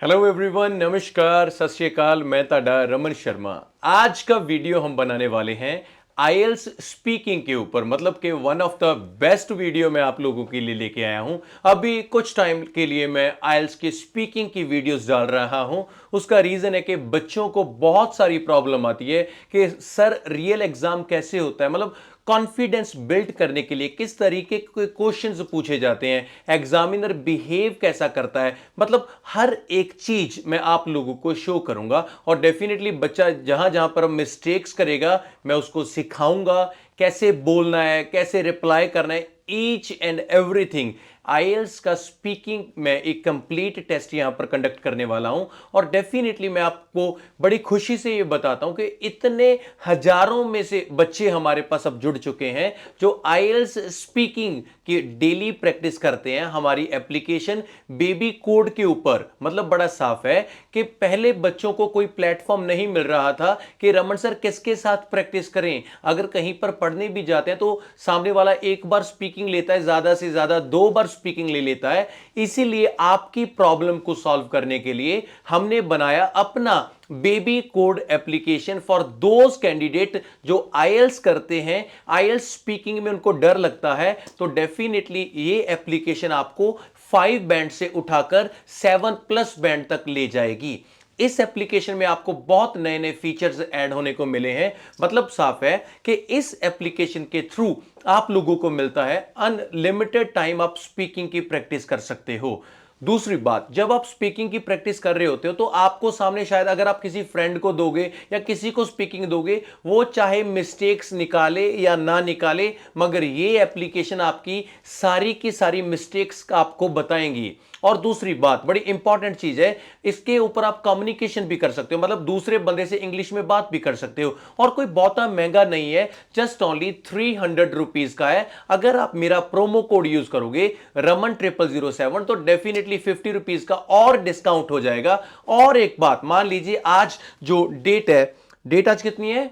Hello everyone, नमस्कार, सत श्री अकाल। मैं ताडा रमन शर्मा। आज का वीडियो हम बनाने वाले हैं आईएल्स स्पीकिंग के ऊपर, मतलब कि one of the best video मैं आप लोगों के लिए लेके आया हूं। अभी कुछ टाइम के लिए मैं आईएल्स की स्पीकिंग की वीडियोस डाल रहा हूं। उसका रीजन है कि बच्चों को बहुत सारी प्रॉब्लम आती है कि सर रियल एग्जाम कैसे होता है, मतलब कॉन्फिडेंस बिल्ड करने के लिए किस तरीके के क्वेश्चंस पूछे जाते हैं, एग्जामिनर बिहेव कैसा करता है, मतलब हर एक चीज मैं आप लोगों को शो करूंगा। और डेफिनेटली बच्चा जहां जहां पर मिस्टेक्स करेगा मैं उसको सिखाऊंगा कैसे बोलना है, कैसे रिप्लाई करना है, ईच एंड एवरीथिंग। आईएल्स का स्पीकिंग में एक कंप्लीट टेस्ट यहां पर कंडक्ट करने वाला हूं। और डेफिनेटली मैं आपको बड़ी खुशी से यह बताता हूं कि इतने हजारों में से बच्चे हमारे पास अब जुड़ चुके हैं जो आईएल्स स्पीकिंग की डेली प्रैक्टिस करते हैं हमारी एप्लीकेशन बेबी कोड के ऊपर। मतलब बड़ा साफ है कि पहले बच्चों को कोई प्लेटफॉर्म नहीं मिल रहा था कि रमन सर किसके साथ प्रैक्टिस करें। अगर कहीं पर पढ़ने भी जाते हैं तो सामने वाला एक बार स्पीकिंग लेता है, ज्यादा से ज्यादा 2 बार स्पीकिंग ले लेता है। इसीलिए आपकी प्रॉब्लम को सॉल्व करने के लिए हमने बनाया अपना baby code application for those candidate जो आईएल्स करते हैं, आईएल्स स्पीकिंग में उनको डर लगता है। तो डेफिनेटली ये एप्लीकेशन आपको 5 बैंड से उठाकर 7+ बैंड तक ले जाएगी। इस एप्लीकेशन में आपको बहुत नए नए फीचर्स ऐड होने को मिले हैं। मतलब साफ है कि इस एप्लीकेशन के थ्रू आप लोगों को मिलता है अनलिमिटेड टाइम, आप स्पीकिंग की प्रैक्टिस कर सकते हो। दूसरी बात, जब आप स्पीकिंग की प्रैक्टिस कर रहे होते हो तो आपको सामने शायद अगर आप किसी फ्रेंड को दोगे या किसी को स्पीकिंग दोगे, वो चाहे मिस्टेक्स निकाले या ना निकाले, मगर ये एप्लीकेशन आपकी सारी की सारी मिस्टेक्स आपको बताएंगी। और दूसरी बात बड़ी इंपॉर्टेंट चीज है, इसके ऊपर आप कम्युनिकेशन भी कर सकते हो, मतलब दूसरे बंदे से इंग्लिश में बात भी कर सकते हो। और कोई बहुता महंगा नहीं है, जस्ट ओनली 300 रुपीज का है। अगर आप मेरा प्रोमो कोड यूज करोगे रमन 0007 तो डेफिनेटली 50 रुपीज का और डिस्काउंट हो जाएगा। और एक बात मान लीजिए, आज जो डेट है, डेट आज कितनी है?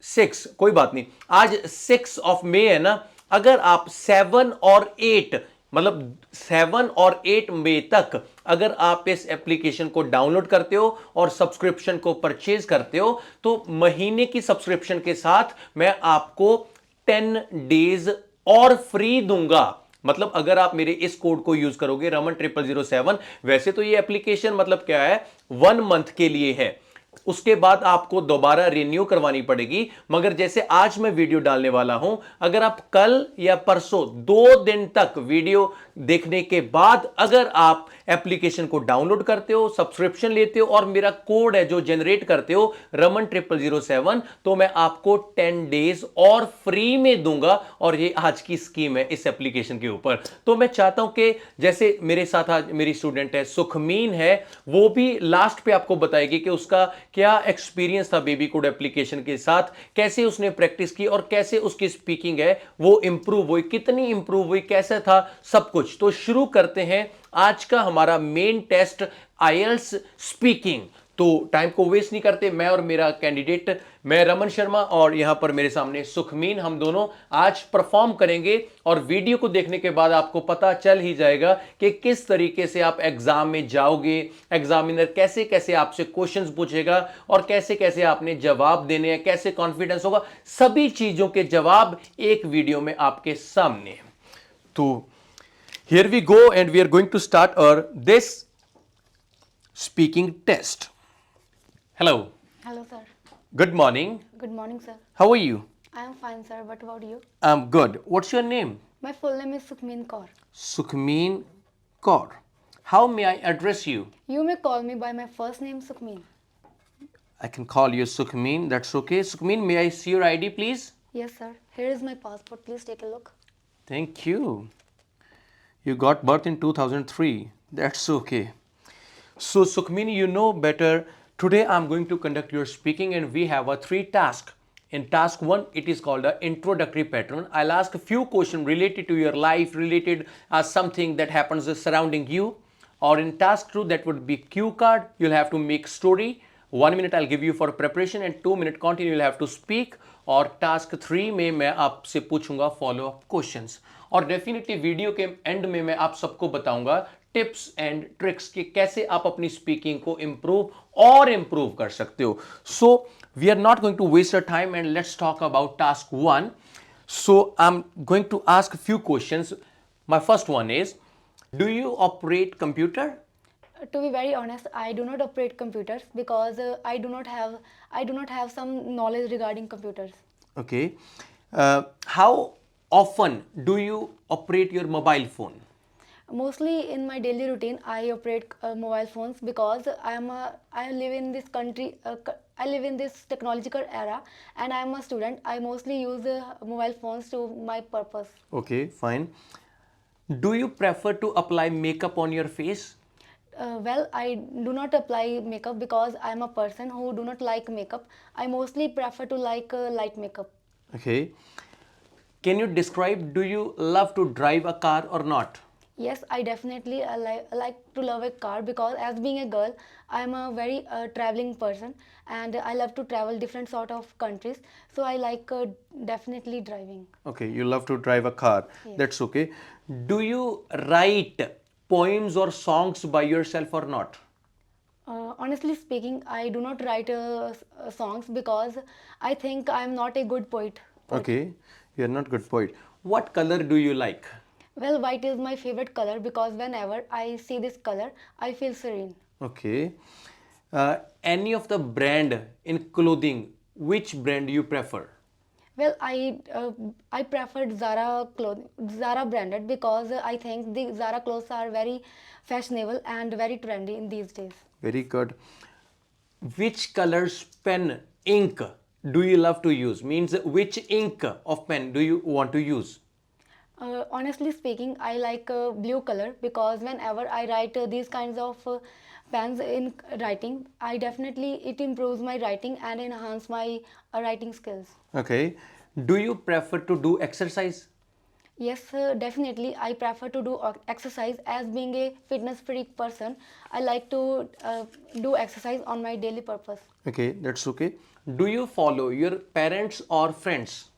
6, कोई बात नहीं, आज 6 मई है ना। अगर आप 7 और 8, मतलब 7 और 8 मई तक अगर आप इस एप्लीकेशन को डाउनलोड करते हो और सब्सक्रिप्शन को परचेज करते हो तो महीने की सब्सक्रिप्शन के साथ मैं आपको 10 डेज और फ्री दूंगा। मतलब अगर आप मेरे इस कोड को यूज करोगे रमन 0007, वैसे तो ये एप्लीकेशन मतलब क्या है, 1 मंथ के लिए है, उसके बाद आपको दोबारा रिन्यू करवानी पड़ेगी। मगर जैसे आज मैं वीडियो डालने वाला हूं, अगर आप कल या परसों 2 दिन तक वीडियो देखने के बाद अगर आप एप्लीकेशन को डाउनलोड करते हो, सब्सक्रिप्शन लेते हो और मेरा कोड है जो जनरेट करते हो रमन 0007, तो मैं आपको 10 डेज और फ्री में दूंगा। और ये आज की स्कीम है इस एप्लीकेशन के ऊपर। तो मैं चाहता हूं कि जैसे मेरे साथ आज मेरी स्टूडेंट है सुखमीन है, वो भी लास्ट पे आपको बताएगी कि उसका क्या एक्सपीरियंस था बेबी कोड एप्लीकेशन के साथ, कैसे उसने प्रैक्टिस की और कैसे उसकी स्पीकिंग है वो इंप्रूव हुई, कितनी इंप्रूव हुई, कैसा था सब कुछ। तो शुरू करते हैं आज का हमारा मेन टेस्ट, आईएल्स स्पीकिंग। तो टाइम को वेस्ट नहीं करते, मैं और मेरा कैंडिडेट, मैं रमन शर्मा और यहां पर मेरे सामने सुखमीन, हम दोनों आज परफॉर्म करेंगे। और वीडियो को देखने के बाद आपको पता चल ही जाएगा कि किस तरीके से आप एग्जाम में जाओगे, एग्जामिनर कैसे कैसे आपसे क्वेश्चंस पूछेगा और कैसे कैसे आपने जवाब देने हैं, कैसे कॉन्फिडेंस होगा, सभी चीजों के जवाब एक वीडियो में आपके सामने। तो here we go and we are going to start our this speaking test. Hello. Hello, sir. Good morning. Good morning, sir. How are you? I am fine, sir. What about you? I'm good. What's your name? My full name is Sukhmeen Kaur. Sukhmeen Kaur. How may I address you? You may call me by my first name, Sukhmeen. I can call you Sukhmeen. That's okay. Sukhmeen, may I see your ID, please? Yes, sir. Here is my passport. Please take a look. Thank you. You got birth in 2003. That's okay. So, Sukhmeen, you know better. Today, I'm going to conduct your speaking, and we have a 3 task. In task 1, it is called the introductory pattern. I'll ask a few questions related to your life, related something that happens surrounding you. Or in task 2, that would be cue card. You'll have to make story. 1 minute I'll give you for preparation and 2 minute continue you'll have to speak. और task 3 में मैं आपसे पूछूंगा follow up questions. और definitely video के and में मैं आप सबको बताऊंगा टिप्स एंड ट्रिक्स कि कैसे आप अपनी स्पीकिंग को इंप्रूव कर सकते हो. So we are not going to waste a time and let's talk about task 1. So I'm going to ask a few questions. My first one is, do you operate computer? To be very honest, I do not operate computers because I do not have some knowledge regarding computers. Okay. How often do you operate your mobile phone? Mostly in my daily routine, I operate mobile phones because I live in this country. I live in this technological era, and I am a student. I mostly use mobile phones to my purpose. Okay, fine. Do you prefer to apply makeup on your face? Well, I do not apply makeup because I am a person who do not like makeup. I mostly prefer to like light makeup. Okay. Can you describe, do you love to drive a car or not? Yes, I definitely like to love a car because as being a girl, I am a very traveling person, and I love to travel different sort of countries. So I like definitely driving. Okay, you love to drive a car. Yes. That's okay. Do you write poems or songs by yourself or not? Honestly speaking, I do not write songs because I think I am not a good poet. Okay, you're not good poet. What color do you like? Well, white is my favorite color because whenever I see this color, I feel serene. Okay. Any of the brand in clothing, which brand you prefer? Well, I preferred Zara branded because I think the Zara clothes are very fashionable and very trendy in these days. Very good. Which colors pen ink do you love to use? Means which ink of pen do you want to use? Honestly speaking, I like blue color because whenever I write these kinds of pens in writing, it improves my writing and enhance my writing skills. Okay. Do you prefer to do exercise? Yes, definitely. I prefer to do exercise as being a fitness freak person. I like to do exercise on my daily purpose. Okay, that's okay. Do you follow your parents or friends?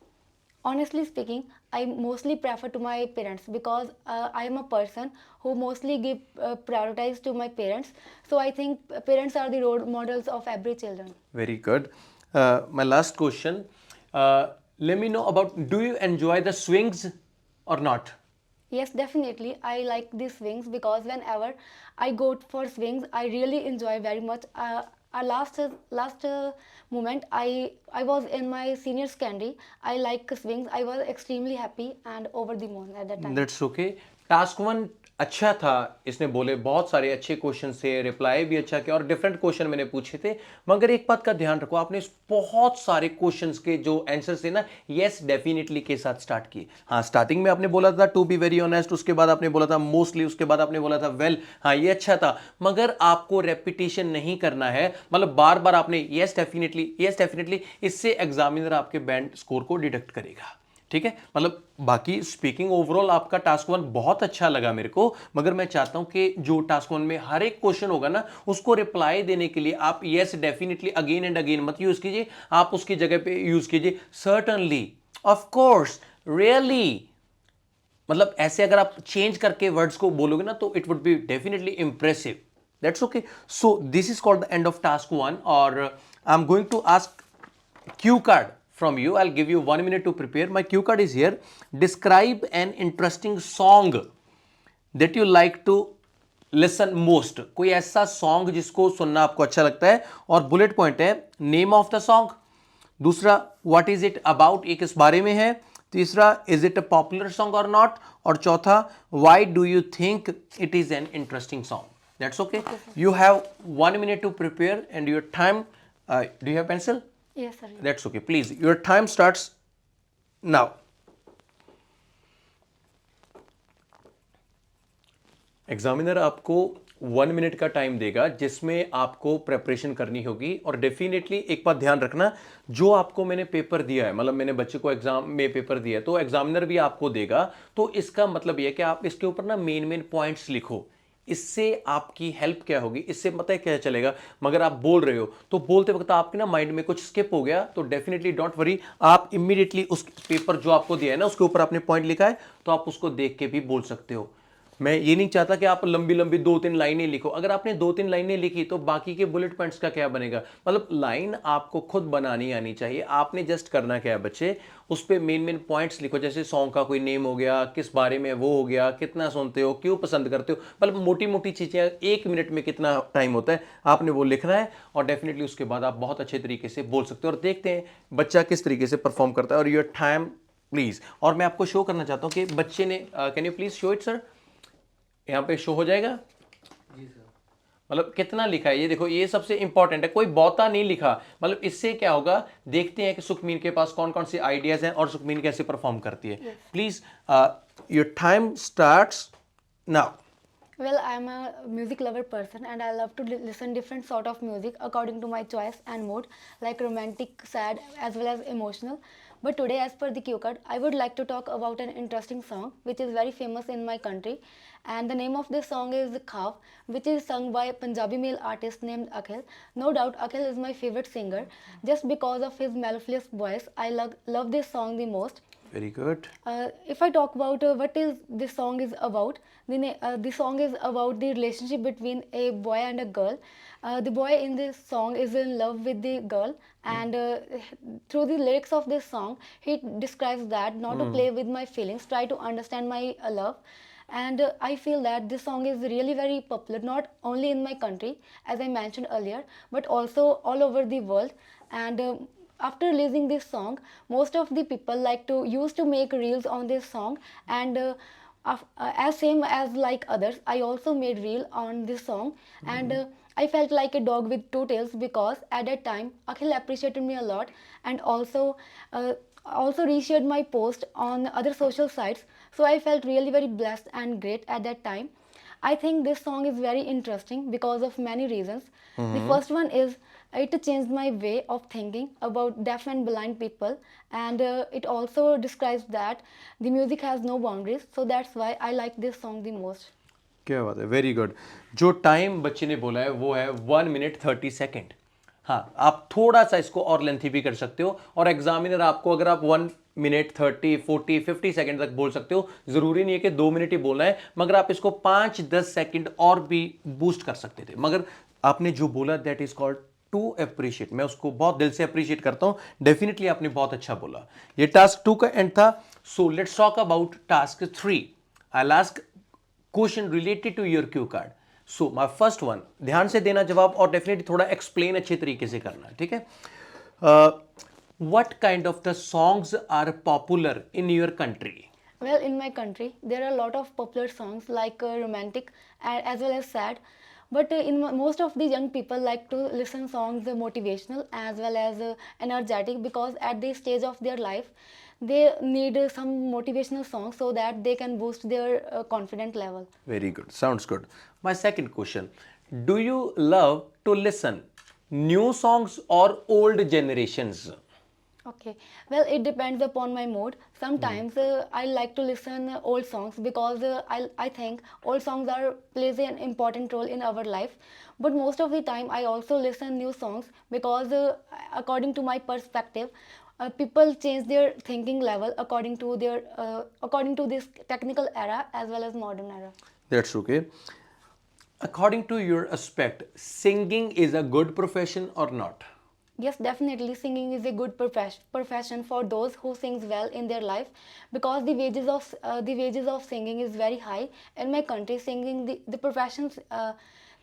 Honestly speaking, I mostly prefer to my parents because I am a person who mostly give prioritize to my parents. So I think parents are the role models of every children. Very good. My last question. Let me know about, do you enjoy the swings or not? Yes, definitely. I like these swings because whenever I go for swings, I really enjoy very much. Last moment, I was in my senior secondary. I like swings. I was extremely happy and over the moon at that time. That's okay. Task 1 अच्छा था, इसने बोले बहुत सारे अच्छे question से, reply भी अच्छा किया और डिफरेंट क्वेश्चन मैंने पूछे थे, मगर एक बात का ध्यान रखो, आपने बहुत सारे क्वेश्चंस के जो आंसर्स थे ना, यस डेफिनेटली के साथ स्टार्ट किए. हाँ, स्टार्टिंग में आपने बोला था टू बी वेरी ऑनेस्ट, उसके बाद आपने बोला था मोस्टली, उसके बाद आपने बोला था वेल. हाँ, ये अच्छा था, मगर आपको रेपिटेशन नहीं करना है, मतलब बार बार आपने यस डेफिनेटली, इससे एग्जामिनर आपके बैंड स्कोर को डिडक्ट करेगा. ठीक है, मतलब बाकी स्पीकिंग ओवरऑल आपका टास्क 1 बहुत अच्छा लगा मेरे को, मगर मैं चाहता हूं कि जो टास्क 1 में हर एक क्वेश्चन होगा ना, उसको रिप्लाई देने के लिए आप yes definitely again and again मत यूज कीजिए, आप उसकी जगह पे यूज कीजिए सर्टनली, ऑफ कोर्स, रियली. मतलब ऐसे अगर आप चेंज करके वर्ड्स को बोलोगे ना, तो it would be definitely impressive. That's okay. So this is called the end of task 1 और I am going to ask cue card from you. I'll give you 1 minute to prepare. My cue card is here. Describe an interesting song that you like to listen most. कोई ऐसा song जिसको सुनना आपको अच्छा लगता है, और bullet point है नेम ऑफ द सॉन्ग. दूसरा, व्हाट इज इट अबाउट, ये किस बारे में है. तीसरा, is it a popular song और नॉट. और चौथा, why do you think it is an interesting song. That's okay. You have 1 minute to prepare and your time. Do you have pencil? Yes, sir. That's okay. Please, your time starts now. Examiner आपको 1 minute का time देगा जिसमें आपको preparation करनी होगी, और definitely एक बात ध्यान रखना, जो आपको मैंने पेपर दिया है, मतलब मैंने बच्चे को एग्जाम में पेपर दिया है, तो एग्जामिनर भी आपको देगा, तो इसका मतलब यह है कि आप इसके ऊपर ना मेन पॉइंट्स लिखो. इससे आपकी हेल्प क्या होगी, इससे पता है क्या चलेगा, मगर आप बोल रहे हो तो बोलते वक्त आपके ना माइंड में कुछ स्किप हो गया, तो डेफिनेटली डोंट वरी, आप इमीडिएटली उस पेपर जो आपको दिया है ना, उसके ऊपर आपने पॉइंट लिखा है, तो आप उसको देख के भी बोल सकते हो. मैं ये नहीं चाहता कि आप लंबी लंबी 2-3 लाइनें लिखो। अगर आपने 2-3 लाइनें लिखी तो बाकी के बुलेट पॉइंट्स का क्या बनेगा? मतलब लाइन आपको खुद बनानी आनी चाहिए। आपने जस्ट करना क्या है बच्चे, उस पे मेन मेन पॉइंट्स लिखो। जैसे सॉन्ग का कोई नेम हो गया, किस बारे में वो हो गया, कितना सुनते हो, क्यों पसंद करते हो, मतलब मोटी मोटी चीज़ें। 1 मिनट में कितना टाइम होता है, आपने वो लिखना है और डेफिनेटली उसके बाद आप बहुत अच्छे तरीके से बोल सकते हो। और देखते हैं बच्चा किस तरीके से परफॉर्म करता है। और योर टाइम प्लीज़। और मैं आपको शो करना चाहता हूँ कि बच्चे ने, can you please show it sir? यहाँ पे शो हो जाएगा जी सर। मतलब कितना लिखा है ये देखो, ये सबसे इंपॉर्टेंट है। कोई बहुता नहीं लिखा। मतलब इससे क्या होगा, देखते हैं कि सुखमीन के पास कौन कौन से आइडियाज हैं और सुखमीन कैसे परफॉर्म करती है। Please your time starts now. Well, I'm a music lover person and I love to listen different sort of music according to my choice and mood, like romantic, sad, as well as emotional. But today, as per the cue card, I would like to talk about an interesting song which is very famous in my country. And the name of this song is Khav, which is sung by a Punjabi male artist named Akhil. No doubt, Akhil is my favorite singer. Just because of his mellifluous voice, I love this song the most. Very good. If I talk about what is this song is about, the song is about the relationship between a boy and a girl. The boy in this song is in love with the girl, and through the lyrics of this song, he describes that not to play with my feelings, try to understand my love. And I feel that this song is really very popular, not only in my country, as I mentioned earlier, but also all over the world. And after releasing this song, most of the people like to used to make reels on this song. And as same as like others, I also made reel on this song. And I felt like a dog with two tails, because at that time Akhil appreciated me a lot, and also reshared my post on other social sites. So I felt really very blessed and great at that time. I think this song is very interesting because of many reasons. The first one is it changed my way of thinking about deaf and blind people, and it also describes that the music has no boundaries. So that's why I like this song the most. क्या बात है, very good. जो time बच्चे ने बोला है वो है 1 मिनट 30 सेकेंड। हाँ, आप थोड़ा सा इसको और लेंथी भी कर सकते हो, और एग्जामिनर आपको, अगर आप 1 मिनट 30 40 50 सेकेंड तक बोल सकते हो, जरूरी नहीं है कि 2 मिनट ही बोलना है, मगर आप इसको 5-10 सेकेंड और भी बूस्ट कर सकते थे। मगर आपने जो बोला, that is called to appreciate. मैं उसको बहुत दिल से अप्रिशिएट करता हूं। डेफिनेटली आपने बहुत अच्छा बोला। ये टास्क 2 का एंड था। So let's talk about task 3। I ask question related to your cue card. So my first one, ध्यान से देना जवाब, और डेफिनेटली थोड़ा एक्सप्लेन अच्छे तरीके से करना है, ठीक है? What kind of the songs are popular in your country? Well, in my country, there are a lot of popular songs like romantic as well as sad. But most of the young people like to listen songs motivational as well as energetic, because at this stage of their life, they need some motivational songs so that they can boost their confident level. Very good. Sounds good. My second question. Do you love to listen new songs or old generations? Okay, well, it depends upon my mood. Sometimes I like to listen old songs, because I think old songs are plays an important role in our life. But most of the time I also listen new songs, because according to my perspective, people change their thinking level according to this technical era as well as modern era. That's okay. According to your aspect, singing is a good profession or not? Yes, definitely singing is a good profession for those who sings well in their life, because the wages of singing is very high in my country.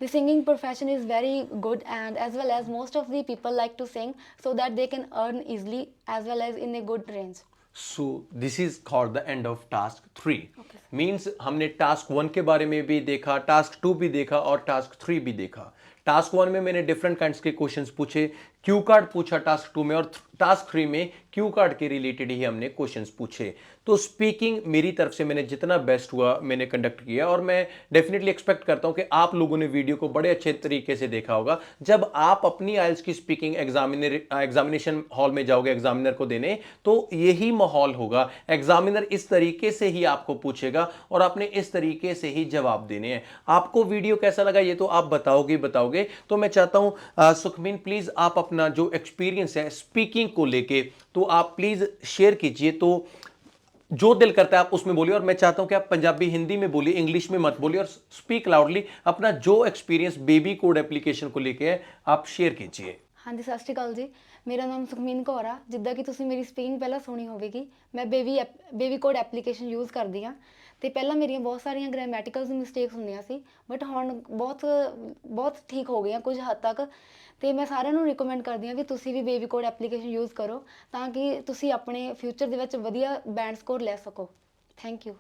The singing profession is very good, and as well as most of the people like to sing so that they can earn easily as well as in a good range. So this is called the end of task 3. Means हमने task 1 के बारे में भी देखा, task 2 भी देखा और task 3 भी देखा। टास्क 1 में मैंने डिफरेंट काइंड्स के क्वेश्चंस पूछे, क्यू कार्ड पूछा टास्क 2 में, और टास्क 3 में क्यू कार्ड के रिलेटेड ही हमने क्वेश्चंस पूछे। तो स्पीकिंग मेरी तरफ से मैंने जितना बेस्ट हुआ मैंने कंडक्ट किया, और मैं डेफिनेटली एक्सपेक्ट करता हूं कि आप लोगों ने वीडियो को बड़े अच्छे तरीके से देखा होगा। जब आप अपनी आइल्स की स्पीकिंग एग्जामिनेशन हॉल में जाओगे एग्जामिनर को देने, तो यही माहौल होगा। एग्जामिनर इस तरीके से ही आपको पूछेगा और आपने इस तरीके से ही जवाब देने हैं। आपको वीडियो कैसा लगा ये तो आप बताओगे। तो मैं चाहता हूं सुखमीन, प्लीज आप अपना जो एक्सपीरियंस है स्पीकिंग को लेके, तो आप प्लीज शेयर कीजिए। तो जो दिल करता है आप उसमें बोलिए, और मैं चाहता हूं कि आप पंजाबी हिंदी में बोलिए, इंग्लिश में मत बोलिए, और स्पीक लाउडली। अपना जो एक्सपीरियंस बेबी कोड एप्लीकेशन को लेके है आप शेयर कीजिए। ਹਾਂਜੀ ਸਤਿ ਸ਼੍ਰੀ ਅਕਾਲ ਜੀ। ਮੇਰਾ ਨਾਮ ਸੁਖਮੀਨ ਕੌਰ ਆ। ਜਿੱਦਾਂ ਕਿ ਤੁਸੀਂ ਮੇਰੀ ਸਪੀਕਿੰਗ ਪਹਿਲਾਂ ਸੁਣੀ ਹੋਵੇਗੀ, ਮੈਂ ਬੇਬੀ ਕੋਡ ਐਪਲੀਕੇਸ਼ਨ ਯੂਜ਼ ਕਰਦੀ ਹਾਂ। ਅਤੇ ਪਹਿਲਾਂ ਮੇਰੀਆਂ ਬਹੁਤ ਸਾਰੀਆਂ ਗ੍ਰਾਮੈਟੀਕਲਸ ਮਿਸਟੇਕਸ ਹੁੰਦੀਆਂ ਸੀ, ਬਟ ਹੁਣ ਬਹੁਤ ਬਹੁਤ ਠੀਕ ਹੋ ਗਈਆਂ ਕੁਝ ਹੱਦ ਤੱਕ। ਅਤੇ ਮੈਂ ਸਾਰਿਆਂ ਨੂੰ ਰਿਕਮੈਂਡ ਕਰਦੀ ਹਾਂ ਵੀ ਤੁਸੀਂ ਵੀ ਬੇਬੀ ਕੋਡ ਐਪਲੀਕੇਸ਼ਨ ਯੂਜ਼ ਕਰੋ, ਤਾਂ ਕਿ ਤੁਸੀਂ ਆਪਣੇ ਫਿਊਚਰ ਦੇ ਵਿੱਚ ਵਧੀਆ ਬੈਂਡ ਸਕੋਰ ਲੈ ਸਕੋ। Thank you.